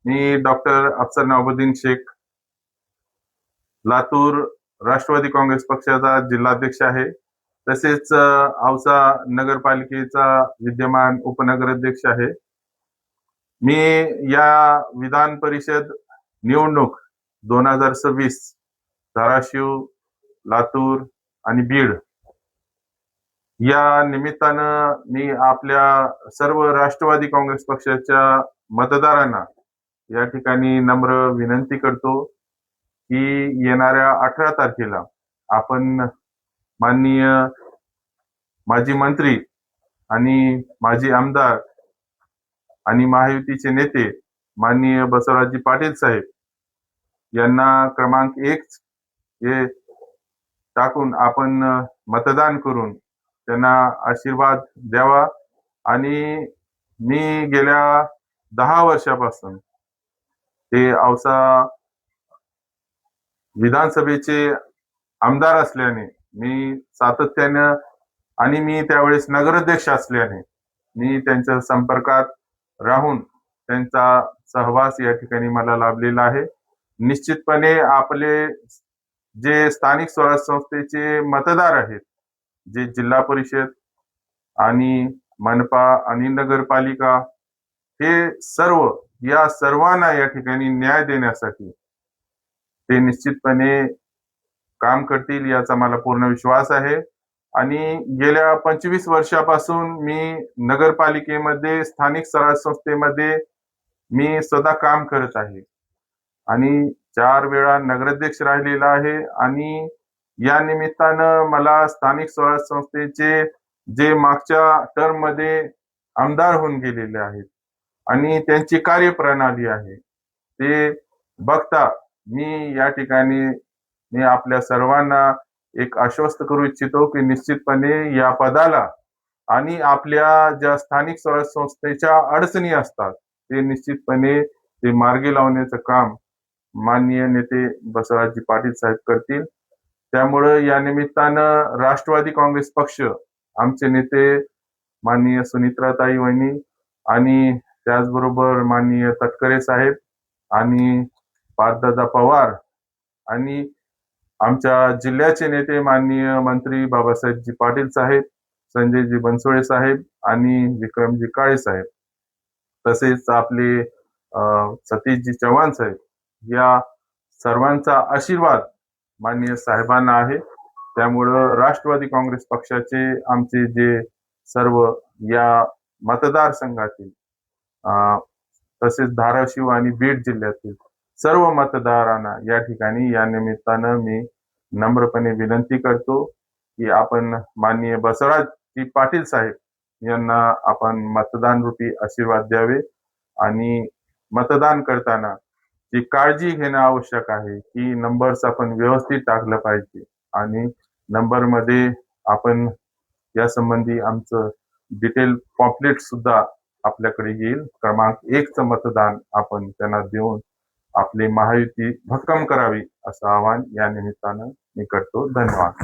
मी doctor अफसर नवाबुद्दीन शेख, लातूर राष्ट्रवादी काँग्रेस पक्षाचा जिल्हाध्यक्ष आहे. तसेच औसा नगरपालिकेचा विद्यमान उपनगराध्यक्ष आहे. मी या विधान परिषद निवडणूक 2026 धाराशिव, लातूर आणि बीड या निमित्तानं मी आपल्या सर्व राष्ट्रवादी काँग्रेस पक्षाच्या मतदारांना या ठिकाणी नम्र विनंती करतो की येणाऱ्या 18 तारखेला आपण माननीय माजी मंत्री आणि माजी आमदार आणि महायुतीचे नेते माननीय बसवराजजी पाटील साहेब यांना क्रमांक 1 हे टाकून आपण मतदान करून त्यांना आशीर्वाद द्यावा. आणि मी गेल्या 10 वर्षापासून ते औसा विधानसभेचे आमदार असल्याने मी सातत्यानं आणि मी त्यावेळेस नगराध्यक्ष असल्याने मी त्यांच्या संपर्कात राहून त्यांचा सहवास या ठिकाणी मला लाभलेला आहे. निश्चितपणे आपले जे स्थानिक स्वराज्य संस्थेचे मतदार आहेत, जे जिल्हा परिषद आणि मनपा आणि नगरपालिका, हे सर्व या सर्वांना या ठिकाणी न्याय देण्यासाठी ते निश्चितपणे काम करतील याचा मला पूर्ण विश्वास आहे. आणि गेल्या 25 वर्षापासून मी नगरपालिकेमध्ये स्थानिक स्वराज्य संस्थेमध्ये मी सदा काम करत आहे आणि 4 वेळा नगराध्यक्ष राहिलेला आहे. आणि या निमित्तानं मला स्थानिक स्वराज्य संस्थेचे जे मागच्या टर्म मध्ये आमदार होऊन गेलेले आहेत आणि त्यांची कार्यप्रणाली आहे ते बघता मी या ठिकाणी मी आपल्या सर्वांना एक आश्वस्त करू इच्छितो की निश्चितपणे या पदाला आणि आपल्या ज्या स्थानिक स्वराज्य संस्थेच्या अडचणी असतात ते निश्चितपणे ते मार्गी लावण्याचं काम माननीय नेते बसवराजजी पाटील साहेब करतील. त्यामुळे या निमित्तानं राष्ट्रवादी काँग्रेस पक्ष, आमचे नेते माननीय सुनित्राताई वहिनी आणि त्याचबरोबर माननीय तटकरे साहेब आणि पार्थदादा पवार आणि आमच्या जिल्ह्याचे नेते माननीय मंत्री बाबासाहेबजी पाटील साहेब, संजयजी बनसोडे साहेब आणि विक्रमजी काळे साहेब, तसेच आपले सतीशजी चव्हाण साहेब, या सर्वांचा आशीर्वाद माननीय साहेबांना आहे. त्यामुळं राष्ट्रवादी काँग्रेस पक्षाचे आमचे जे सर्व या मतदारसंघातील तसेच धाराशिव आणि बीड जिल्ह्यातील सर्व मतदारांना या ठिकाणी या निमित्तानं मी नम्रपणे विनंती करतो की आपण माननीय बसवराजजी पाटील साहेब यांना आपण मतदान रूपी आशीर्वाद द्यावे. आणि मतदान करताना जी काळजी घेणं आवश्यक आहे की नंबर्स आपण व्यवस्थित टाकलं पाहिजे आणि नंबर मध्ये आपण या संबंधी आमचं डिटेल पॉम्पलेट सुद्धा आपल्याकडे येईल. क्रमांक 1चं मतदान आपण त्यांना देऊन आपली महायुती भक्कम करावी असं आवाहन या निमित्तानं मी करतो. धन्यवाद.